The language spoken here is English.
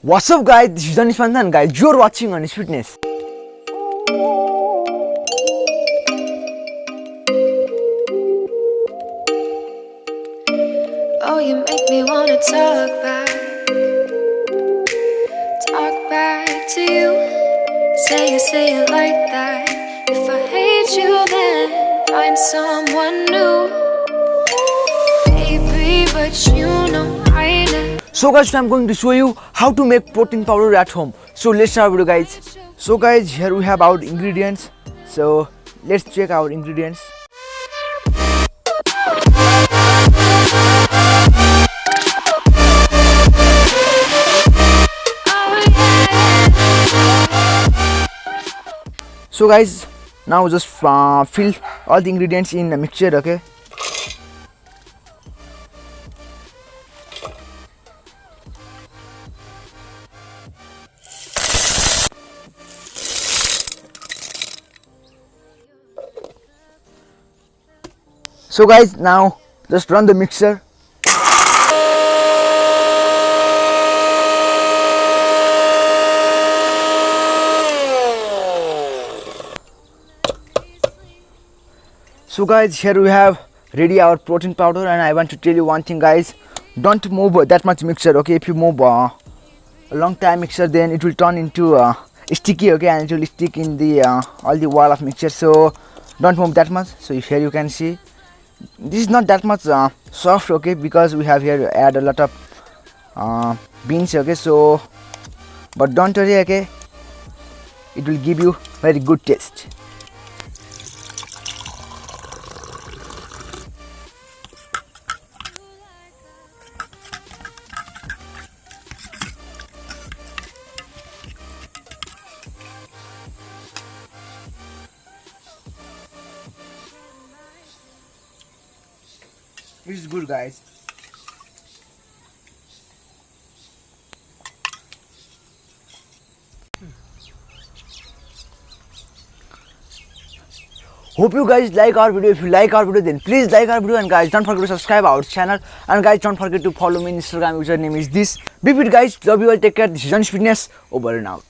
What's up guys, this is ANISH and guys, you're watching ANISH Fitness. Oh, you make me wanna talk back to you. Say it like that. If I hate you, then find someone new. Baby, but you know I never. So guys, today I'm going to show you how to make protein powder at home. So let's start video guys. So guys, here we have our ingredients. So let's check our ingredients. So guys, now just fill all the ingredients in a mixture, okay? So guys, now just run the mixer. So guys, here we have ready our protein powder, and I want to tell you one thing guys, don't move that much mixture, okay? If you move a long time mixture, then it will turn into sticky, okay, and it will stick in the all the wall of mixture. So don't move that much. So here you can see this is not that much soft, okay, because we have here add a lot of beans, okay. So but don't worry, okay, it will give you very good taste. It's good guys. Hope you guys like our video. If you like our video, then please like our video, and guys don't forget to subscribe our channel, and guys don't forget to follow me on Instagram. Username is this. Be fit guys, love you all, take care. This is ANISH Fitness, over and out.